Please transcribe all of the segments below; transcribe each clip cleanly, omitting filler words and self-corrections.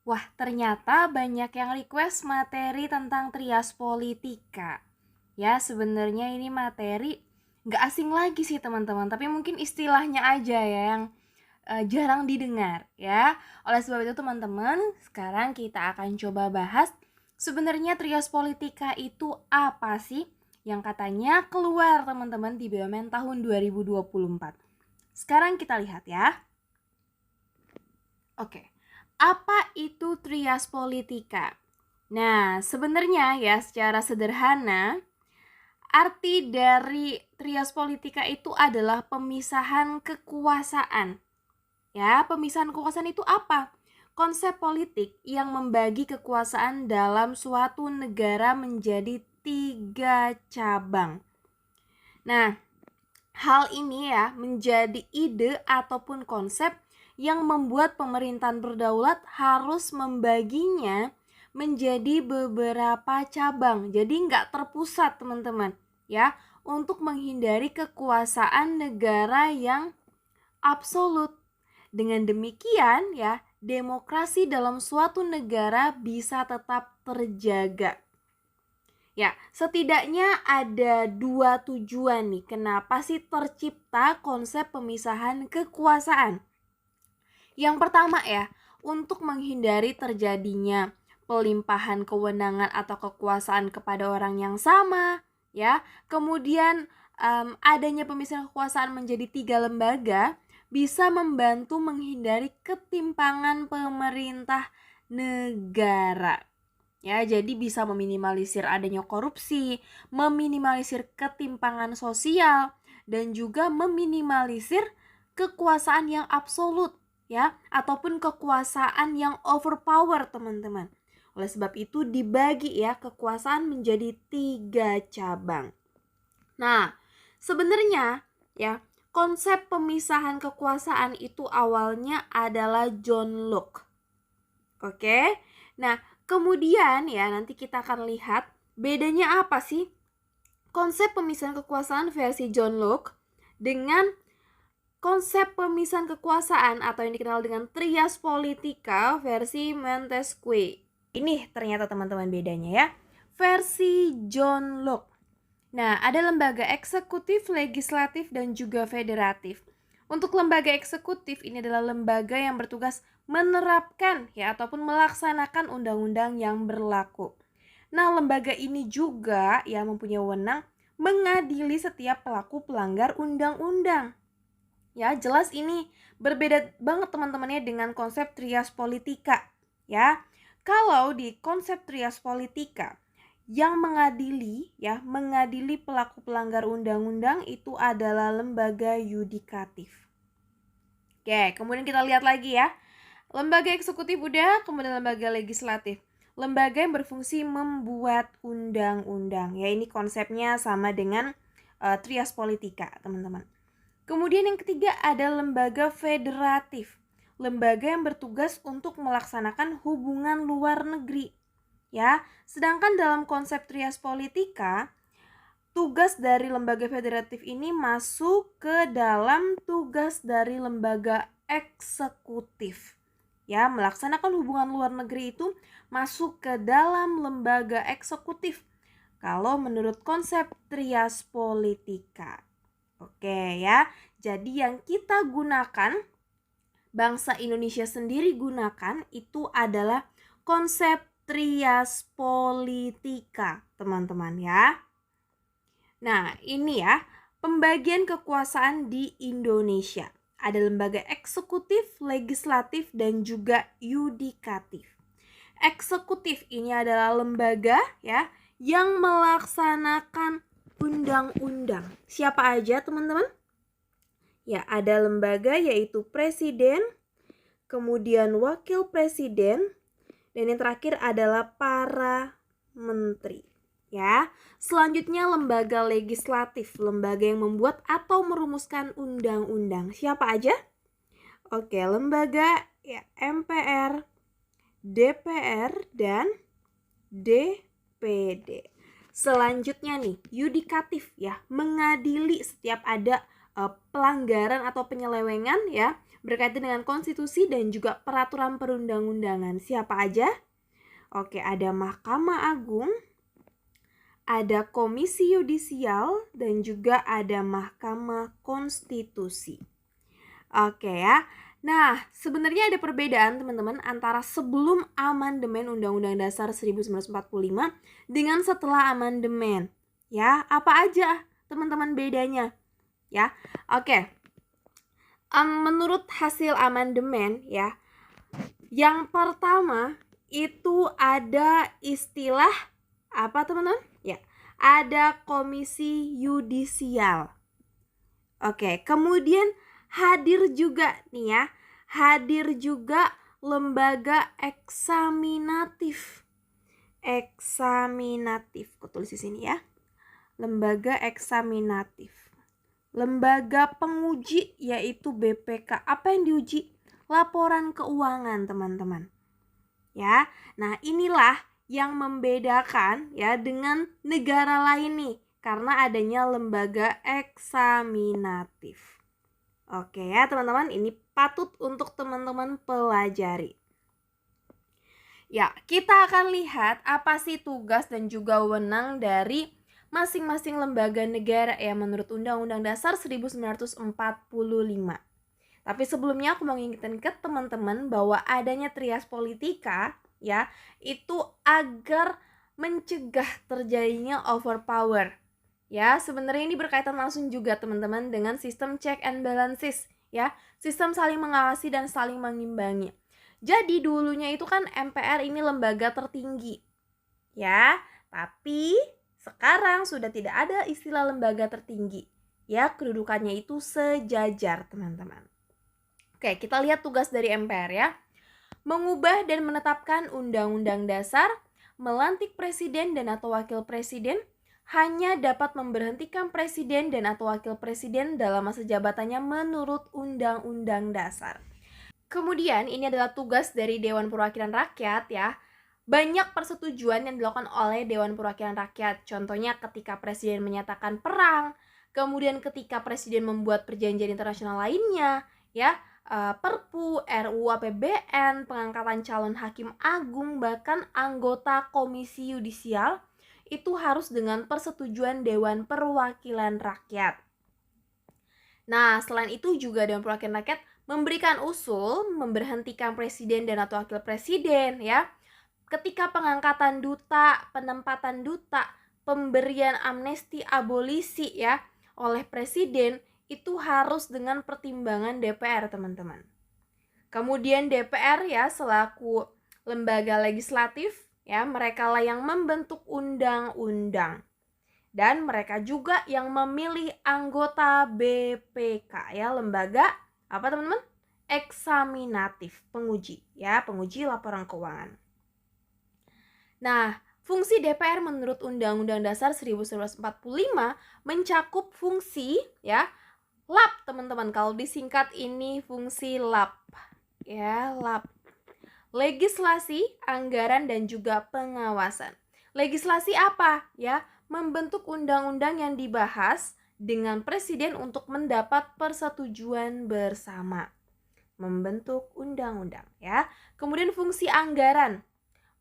Wah, ternyata banyak yang request materi tentang trias politika. Ya, sebenarnya ini materi nggak asing lagi sih teman-teman, tapi mungkin istilahnya aja ya yang jarang didengar ya. Oleh sebab itu teman-teman, sekarang kita akan coba bahas sebenarnya trias politika itu apa sih? Yang katanya keluar teman-teman di BUMN tahun 2024. Sekarang kita lihat ya. Oke, apa itu trias politika? Nah, sebenarnya ya secara sederhana, arti dari trias politika itu adalah pemisahan kekuasaan. Ya, pemisahan kekuasaan itu apa? Konsep politik yang membagi kekuasaan dalam suatu negara menjadi 3 cabang. Nah, hal ini ya menjadi ide ataupun konsep yang membuat pemerintahan berdaulat harus membaginya menjadi beberapa cabang. Jadi nggak terpusat teman-teman ya, untuk menghindari kekuasaan negara yang absolut. Dengan demikian ya, demokrasi dalam suatu negara bisa tetap terjaga. Ya, setidaknya ada 2 tujuan nih. Kenapa sih tercipta konsep pemisahan kekuasaan? Yang pertama ya, untuk menghindari terjadinya pelimpahan kewenangan atau kekuasaan kepada orang yang sama, ya. Kemudian adanya pemisahan kekuasaan menjadi 3 lembaga bisa membantu menghindari ketimpangan pemerintah negara. Ya, jadi bisa meminimalisir adanya korupsi, meminimalisir ketimpangan sosial, dan juga meminimalisir kekuasaan yang absolut, ya, ataupun kekuasaan yang overpower, teman-teman. Oleh sebab itu dibagi ya kekuasaan menjadi 3 cabang. Nah, sebenarnya ya, konsep pemisahan kekuasaan itu awalnya adalah John Locke. Oke. Nah, kemudian ya nanti kita akan lihat bedanya apa sih konsep pemisahan kekuasaan versi John Locke dengan konsep pemisahan kekuasaan atau yang dikenal dengan trias politika versi Montesquieu. Ini ternyata teman-teman bedanya ya. Versi John Locke. Nah, ada lembaga eksekutif, legislatif, dan juga federatif. Untuk lembaga eksekutif ini adalah lembaga yang bertugas menerapkan ya ataupun melaksanakan undang-undang yang berlaku. Nah, lembaga ini juga ya mempunyai wewenang mengadili setiap pelaku pelanggar undang-undang. Ya, jelas ini berbeda banget teman-temannya dengan konsep trias politika, ya. Kalau di konsep trias politika yang mengadili pelaku pelanggar undang-undang itu adalah lembaga yudikatif. Oke, kemudian kita lihat lagi ya. Lembaga eksekutif udah, kemudian lembaga legislatif. Lembaga yang berfungsi membuat undang-undang. Ya, ini konsepnya sama dengan trias politika, teman-teman. Kemudian yang ketiga ada lembaga federatif. Lembaga yang bertugas untuk melaksanakan hubungan luar negeri. Ya, sedangkan dalam konsep trias politika, tugas dari lembaga federatif ini masuk ke dalam tugas dari lembaga eksekutif. Ya, melaksanakan hubungan luar negeri itu masuk ke dalam lembaga eksekutif. Kalau menurut konsep trias politika. Oke ya, jadi yang kita gunakan, bangsa Indonesia sendiri gunakan itu adalah konsep trias politika, teman-teman ya. Nah, ini ya, pembagian kekuasaan di Indonesia. Ada lembaga eksekutif, legislatif, dan juga yudikatif. Eksekutif ini adalah lembaga ya yang melaksanakan undang-undang. Siapa aja teman-teman? Ya, ada lembaga yaitu presiden, kemudian wakil presiden, dan yang terakhir adalah para menteri. Ya, selanjutnya lembaga legislatif, lembaga yang membuat atau merumuskan undang-undang. Siapa aja? Oke, lembaga ya MPR, DPR, dan DPD. Selanjutnya nih, yudikatif ya, mengadili setiap ada pelanggaran atau penyelewengan ya, berkaitan dengan konstitusi dan juga peraturan perundang-undangan. Siapa aja? Oke, ada Mahkamah Agung, ada Komisi Yudisial, dan juga ada Mahkamah Konstitusi. Oke ya. Nah, sebenarnya ada perbedaan teman-teman antara sebelum amandemen Undang-Undang Dasar 1945 dengan setelah amandemen. Ya, apa aja teman-teman bedanya? Ya, oke. Menurut hasil amandemen ya, yang pertama itu ada istilah apa teman-teman? Ya, ada Komisi Yudisial. Oke, kemudian hadir juga nih ya, hadir juga lembaga eksaminatif. Eksaminatif, aku tulis di sini ya. Lembaga eksaminatif. Lembaga penguji yaitu BPK. Apa yang diuji? Laporan keuangan, teman-teman. Ya. Nah, inilah yang membedakan ya dengan negara lain nih karena adanya lembaga eksaminatif. Oke ya teman-teman, ini patut untuk teman-teman pelajari. Ya, kita akan lihat apa sih tugas dan juga wewenang dari masing-masing lembaga negara ya menurut Undang-Undang Dasar 1945. Tapi sebelumnya aku mau ngingetin ke teman-teman bahwa adanya trias politika ya, itu agar mencegah terjadinya overpower. Ya, sebenarnya ini berkaitan langsung juga teman-teman dengan sistem check and balances ya, sistem saling mengawasi dan saling mengimbangi. Jadi dulunya itu kan MPR ini lembaga tertinggi. Ya, tapi sekarang sudah tidak ada istilah lembaga tertinggi. Ya, kedudukannya itu sejajar, teman-teman. Oke, kita lihat tugas dari MPR ya. Mengubah dan menetapkan undang-undang dasar, melantik presiden dan atau wakil presiden, hanya dapat memberhentikan presiden dan atau wakil presiden dalam masa jabatannya menurut undang-undang dasar. Kemudian ini adalah tugas dari Dewan Perwakilan Rakyat ya. Banyak persetujuan yang dilakukan oleh Dewan Perwakilan Rakyat. Contohnya ketika presiden menyatakan perang, kemudian ketika presiden membuat perjanjian internasional lainnya, ya, Perpu, RUU APBN, pengangkatan calon hakim agung, bahkan anggota Komisi Yudisial itu harus dengan persetujuan Dewan Perwakilan Rakyat. Nah, selain itu juga Dewan Perwakilan Rakyat memberikan usul memberhentikan presiden dan atau wakil presiden ya. Ketika pengangkatan duta, penempatan duta, pemberian amnesti abolisi ya oleh presiden itu harus dengan pertimbangan DPR, teman-teman. Kemudian DPR ya selaku lembaga legislatif ya, mereka lah yang membentuk undang-undang. Dan mereka juga yang memilih anggota BPK ya, lembaga apa teman-teman? Eksaminatif, penguji ya, penguji laporan keuangan. Nah, fungsi DPR menurut Undang-Undang Dasar 1945 mencakup fungsi ya, LAP teman-teman. Kalau disingkat ini fungsi LAP ya, LAP. Legislasi, anggaran, dan juga pengawasan. Legislasi apa? Ya, membentuk undang-undang yang dibahas dengan presiden untuk mendapat persetujuan bersama. Membentuk undang-undang ya. Kemudian fungsi anggaran,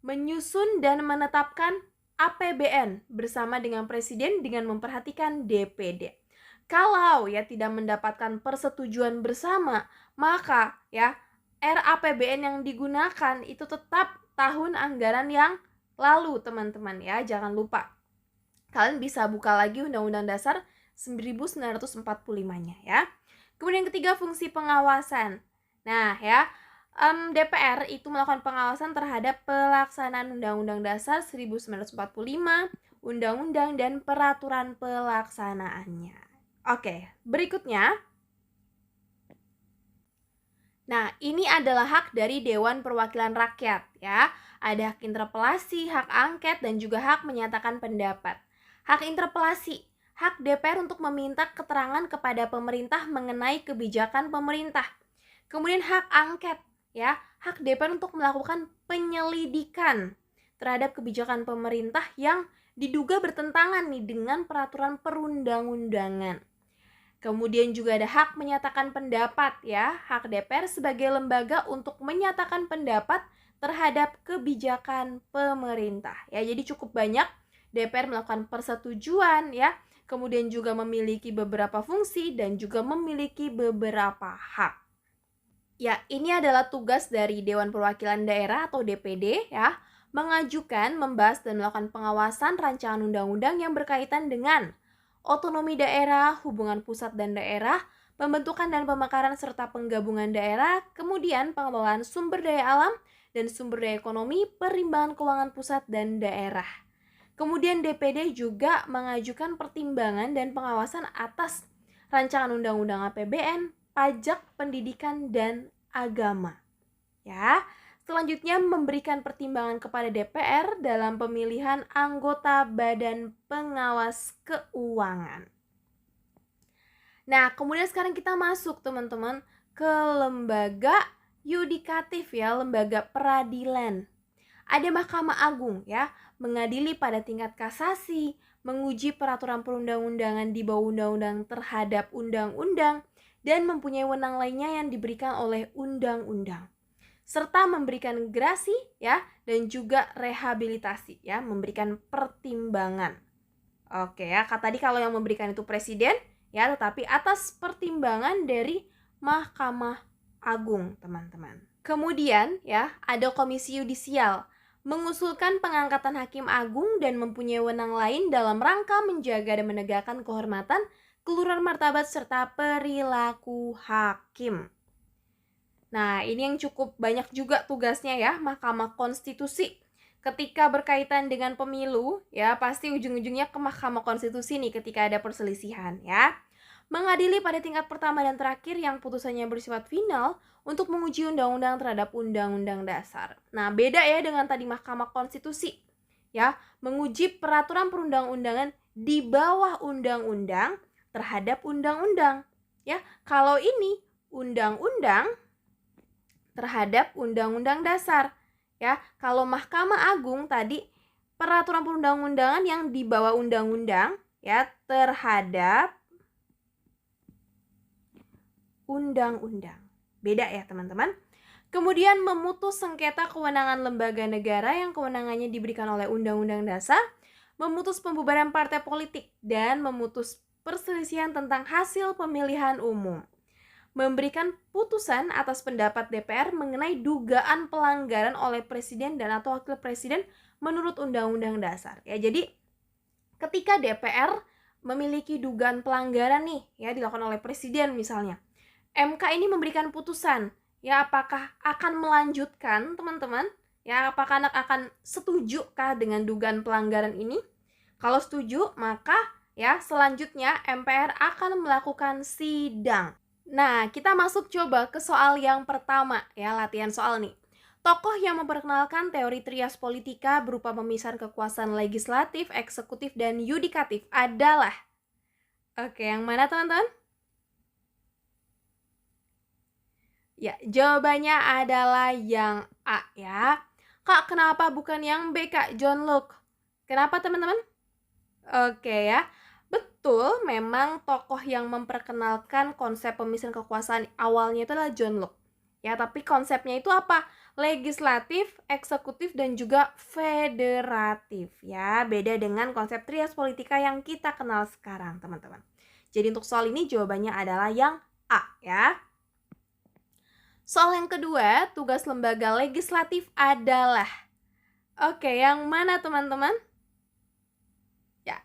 menyusun dan menetapkan APBN bersama dengan presiden dengan memperhatikan DPD. Kalau ya tidak mendapatkan persetujuan bersama, maka ya RAPBN yang digunakan itu tetap tahun anggaran yang lalu, teman-teman ya. Jangan lupa. Kalian bisa buka lagi Undang-Undang Dasar 1945-nya ya. Kemudian yang ketiga, fungsi pengawasan. Nah, ya, DPR itu melakukan pengawasan terhadap pelaksanaan Undang-Undang Dasar 1945, undang-undang dan peraturan pelaksanaannya. Oke, berikutnya. Nah, ini adalah hak dari Dewan Perwakilan Rakyat ya. Ada hak interpelasi, hak angket, dan juga hak menyatakan pendapat. Hak interpelasi, hak DPR untuk meminta keterangan kepada pemerintah mengenai kebijakan pemerintah. Kemudian hak angket ya, hak DPR untuk melakukan penyelidikan terhadap kebijakan pemerintah yang diduga bertentangan nih dengan peraturan perundang-undangan. Kemudian juga ada hak menyatakan pendapat ya, hak DPR sebagai lembaga untuk menyatakan pendapat terhadap kebijakan pemerintah. Ya, jadi cukup banyak DPR melakukan persetujuan ya, kemudian juga memiliki beberapa fungsi dan juga memiliki beberapa hak. Ya, ini adalah tugas dari Dewan Perwakilan Daerah atau DPD ya, mengajukan, membahas dan melakukan pengawasan rancangan undang-undang yang berkaitan dengan otonomi daerah, hubungan pusat dan daerah, pembentukan dan pemekaran serta penggabungan daerah, kemudian pengelolaan sumber daya alam dan sumber daya ekonomi, perimbangan keuangan pusat dan daerah. Kemudian DPD juga mengajukan pertimbangan dan pengawasan atas rancangan undang-undang APBN, pajak, pendidikan, dan agama. Ya, selanjutnya memberikan pertimbangan kepada DPR dalam pemilihan anggota Badan Pengawas Keuangan. Nah, kemudian sekarang kita masuk teman-teman ke lembaga yudikatif ya, lembaga peradilan. Ada Mahkamah Agung ya, mengadili pada tingkat kasasi, menguji peraturan perundang-undangan di bawah undang-undang terhadap undang-undang, dan mempunyai wewenang lainnya yang diberikan oleh undang-undang, serta memberikan gerasi ya dan juga rehabilitasi ya, memberikan pertimbangan. Oke ya, tadi kalau yang memberikan itu presiden ya, tetapi atas pertimbangan dari Mahkamah Agung, teman-teman. Kemudian ya, ada Komisi Yudisial, mengusulkan pengangkatan hakim agung dan mempunyai wewenang lain dalam rangka menjaga dan menegakkan kehormatan, keluhuran martabat serta perilaku hakim. Nah, ini yang cukup banyak juga tugasnya ya, Mahkamah Konstitusi. Ketika berkaitan dengan pemilu, ya pasti ujung-ujungnya ke Mahkamah Konstitusi nih ketika ada perselisihan ya. Mengadili pada tingkat pertama dan terakhir yang putusannya bersifat final untuk menguji undang-undang terhadap undang-undang dasar. Nah, beda ya dengan tadi Mahkamah Konstitusi. Ya, menguji peraturan perundang-undangan di bawah undang-undang terhadap undang-undang. Ya, kalau ini undang-undang terhadap undang-undang dasar. Ya, kalau Mahkamah Agung tadi peraturan perundang-undangan yang di bawah undang-undang ya terhadap undang-undang. Beda ya, teman-teman. Kemudian memutus sengketa kewenangan lembaga negara yang kewenangannya diberikan oleh Undang-Undang Dasar, memutus pembubaran partai politik dan memutus perselisihan tentang hasil pemilihan umum. Memberikan putusan atas pendapat DPR mengenai dugaan pelanggaran oleh presiden dan atau wakil presiden menurut Undang-Undang Dasar. Ya, jadi ketika DPR memiliki dugaan pelanggaran nih ya dilakukan oleh presiden misalnya, MK ini memberikan putusan ya, apakah akan melanjutkan teman-teman ya, apakah akan setujukah dengan dugaan pelanggaran ini? Kalau setuju, maka ya selanjutnya MPR akan melakukan sidang. Nah, kita masuk coba ke soal yang pertama ya, latihan soal nih. Tokoh yang memperkenalkan teori trias politika berupa pemisahan kekuasaan legislatif, eksekutif, dan yudikatif adalah yang mana teman-teman? Ya, jawabannya adalah yang A ya. Kak, kenapa bukan yang B, Kak? John Locke. Kenapa teman-teman? Ya, betul, memang tokoh yang memperkenalkan konsep pemisahan kekuasaan awalnya itu adalah John Locke. Ya, tapi konsepnya itu apa? Legislatif, eksekutif, dan juga federatif. Ya, beda dengan konsep trias politika yang kita kenal sekarang, teman-teman. Jadi untuk soal ini jawabannya adalah yang A ya. Soal yang kedua, tugas lembaga legislatif adalah yang mana teman-teman? Ya,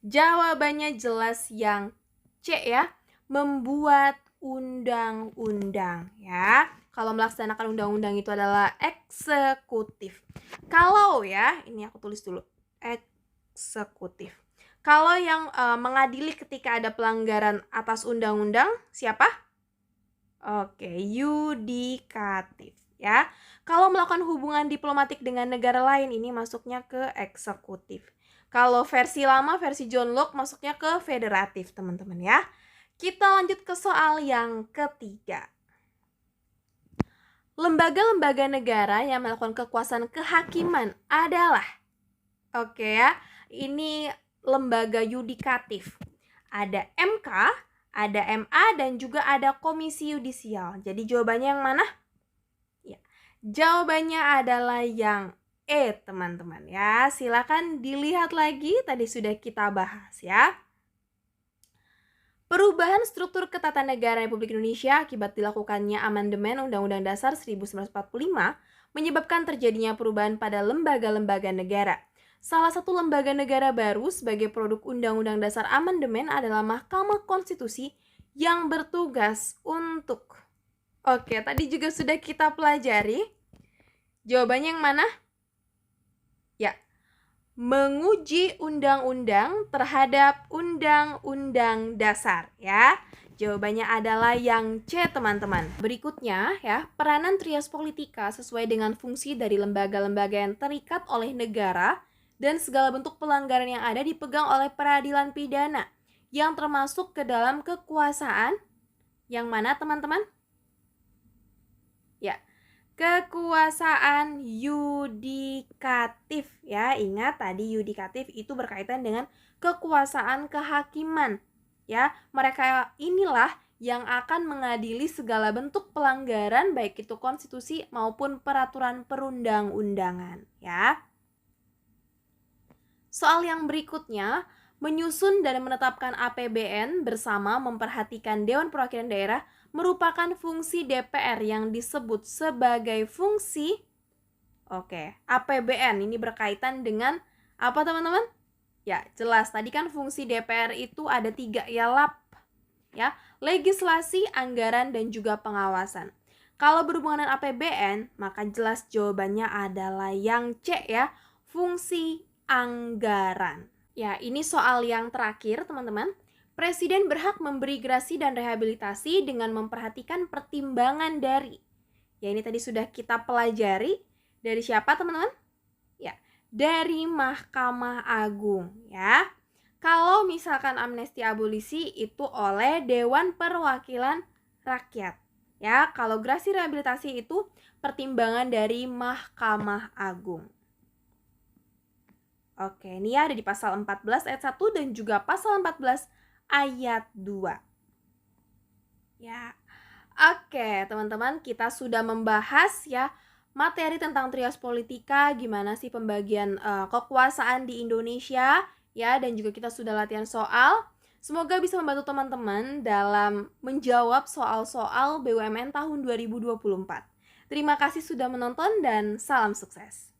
jawabannya jelas yang C ya, membuat undang-undang ya. Kalau melaksanakan undang-undang itu adalah eksekutif. Kalau ya, ini aku tulis dulu, eksekutif. Kalau yang mengadili ketika ada pelanggaran atas undang-undang, siapa? Yudikatif ya. Kalau melakukan hubungan diplomatik dengan negara lain, ini masuknya ke eksekutif. Kalau versi lama, versi John Locke, masuknya ke federatif, teman-teman ya. Kita lanjut ke soal yang ketiga. Lembaga-lembaga negara yang melakukan kekuasaan kehakiman adalah ini lembaga yudikatif. Ada MK, ada MA, dan juga ada Komisi Yudisial. Jadi jawabannya yang mana? Ya, jawabannya adalah yang E, teman-teman ya. Silakan dilihat lagi, tadi sudah kita bahas ya. Perubahan struktur ketatanegaraan Republik Indonesia akibat dilakukannya amandemen Undang-Undang Dasar 1945 menyebabkan terjadinya perubahan pada lembaga-lembaga negara. Salah satu lembaga negara baru sebagai produk Undang-Undang Dasar amandemen adalah Mahkamah Konstitusi yang bertugas untuk... Oke, tadi juga sudah kita pelajari. Jawabannya yang mana? Ya, menguji undang-undang terhadap undang-undang dasar ya. Jawabannya adalah yang C, teman-teman. Berikutnya ya, peranan trias politika sesuai dengan fungsi dari lembaga-lembaga yang terikat oleh negara dan segala bentuk pelanggaran yang ada dipegang oleh peradilan pidana yang termasuk ke dalam kekuasaan yang mana, teman-teman? Ya, kekuasaan yudikatif ya. Ingat tadi yudikatif itu berkaitan dengan kekuasaan kehakiman ya. Mereka inilah yang akan mengadili segala bentuk pelanggaran baik itu konstitusi maupun peraturan perundang-undangan ya. Soal yang berikutnya, menyusun dan menetapkan APBN bersama memperhatikan Dewan Perwakilan Daerah merupakan fungsi DPR yang disebut sebagai fungsi APBN. Ini berkaitan dengan apa, teman-teman? Ya, jelas. Tadi kan fungsi DPR itu ada 3 ya, LAP. Ya, legislasi, anggaran, dan juga pengawasan. Kalau berhubungan dengan APBN, maka jelas jawabannya adalah yang C ya, fungsi anggaran. Ya, ini soal yang terakhir, teman-teman. Presiden berhak memberi grasi dan rehabilitasi dengan memperhatikan pertimbangan dari. Ya, ini tadi sudah kita pelajari. Dari siapa, teman-teman? Ya, dari Mahkamah Agung, ya. Kalau misalkan amnesti abolisi itu oleh Dewan Perwakilan Rakyat. Ya, kalau grasi rehabilitasi itu pertimbangan dari Mahkamah Agung. Oke, ini ada di pasal 14 ayat 1 dan juga pasal 14 ayat 2. Ya. Oke, teman-teman, kita sudah membahas ya materi tentang trias politika, gimana sih pembagian kekuasaan di Indonesia ya, dan juga kita sudah latihan soal. Semoga bisa membantu teman-teman dalam menjawab soal-soal BUMN tahun 2024. Terima kasih sudah menonton dan salam sukses.